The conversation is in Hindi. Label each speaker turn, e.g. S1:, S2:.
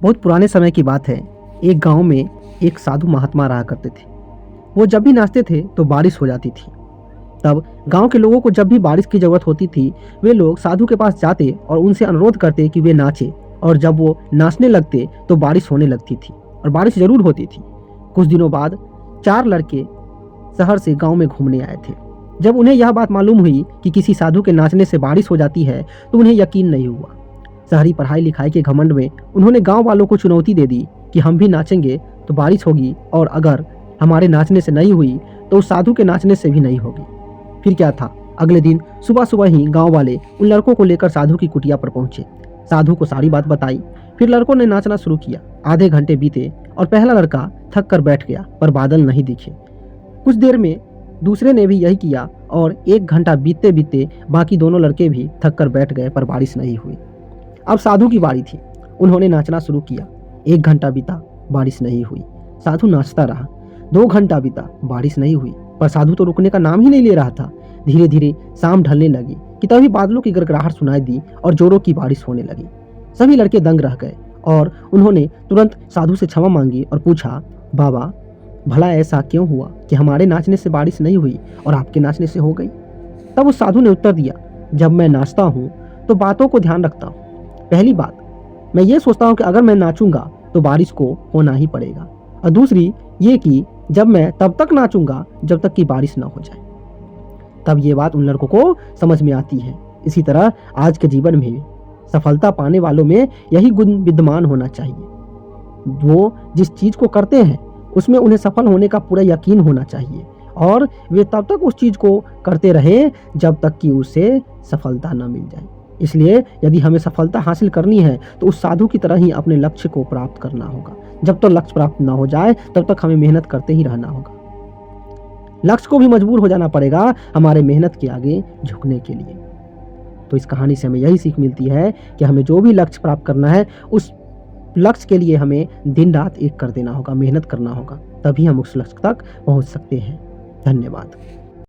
S1: बहुत पुराने समय की बात है। एक गांव में एक साधु महात्मा रहा करते थे। वो जब भी नाचते थे तो बारिश हो जाती थी। तब गांव के लोगों को जब भी बारिश की जरूरत होती थी, वे लोग साधु के पास जाते और उनसे अनुरोध करते कि वे नाचे। और जब वो नाचने लगते तो बारिश होने लगती थी और बारिश जरूर होती थी। कुछ दिनों बाद 4 लड़के शहर से गांव में घूमने आए थे। जब उन्हें यह बात मालूम हुई कि किसी साधु के नाचने से बारिश हो जाती है तो उन्हें यकीन नहीं हुआ। शहरी पढ़ाई लिखाई के घमंड में उन्होंने गांव वालों को चुनौती दे दी कि हम भी नाचेंगे तो बारिश होगी, और अगर हमारे नाचने से नहीं हुई तो उस साधु के नाचने से भी नहीं होगी। फिर क्या था, अगले दिन सुबह सुबह ही गांव वाले उन लड़कों को लेकर साधु की कुटिया पर पहुंचे। साधु को सारी बात बताई। फिर लड़कों ने नाचना शुरू किया। आधे घंटे बीते और पहला लड़का थक कर बैठ गया, पर बादल नहीं दिखे। कुछ देर में दूसरे ने भी यही किया और 1 घंटा बीतते बीतते बाकी दोनों लड़के भी थक कर बैठ गए, पर बारिश नहीं हुई। अब साधु की बारी थी। उन्होंने नाचना शुरू किया। 1 घंटा बीता, बारिश नहीं हुई। साधु नाचता रहा। 2 घंटा बीता, बारिश नहीं हुई, पर साधु तो रुकने का नाम ही नहीं ले रहा था। धीरे धीरे शाम ढलने लगी कि तभी बादलों की गड़गड़ाहट सुनाई दी और जोरों की बारिश होने लगी। सभी लड़के दंग रह गए और उन्होंने तुरंत साधु से क्षमा मांगी और पूछा, बाबा, भला ऐसा क्यों हुआ कि हमारे नाचने से बारिश नहीं हुई और आपके नाचने से हो गई? तब उस साधु ने उत्तर दिया, जब मैं नाचता हूँ तो बातों को ध्यान रखता हूँ। पहली बात, मैं ये सोचता हूँ कि अगर मैं नाचूंगा तो बारिश को होना ही पड़ेगा, और दूसरी ये कि जब मैं तब तक नाचूंगा जब तक कि बारिश ना हो जाए। तब ये बात उन लड़कों को समझ में आती है। इसी तरह आज के जीवन में सफलता पाने वालों में यही गुण विद्यमान होना चाहिए। वो जिस चीज को करते हैं उसमें उन्हें सफल होने का पूरा यकीन होना चाहिए, और वे तब तक उस चीज को करते रहे जब तक कि उसे सफलता न मिल जाए। इसलिए यदि हमें सफलता हासिल करनी है तो उस साधु की तरह ही अपने लक्ष्य को प्राप्त करना होगा। जब तक लक्ष्य प्राप्त ना हो जाए तब तक हमें मेहनत करते ही रहना होगा। लक्ष्य को भी मजबूर हो जाना पड़ेगा हमारे मेहनत के आगे झुकने के लिए। तो इस कहानी से हमें यही सीख मिलती है कि हमें जो भी लक्ष्य प्राप्त करना है उस लक्ष्य के लिए हमें दिन रात एक कर देना होगा, मेहनत करना होगा, तभी हम उस लक्ष्य तक पहुंच सकते हैं। धन्यवाद।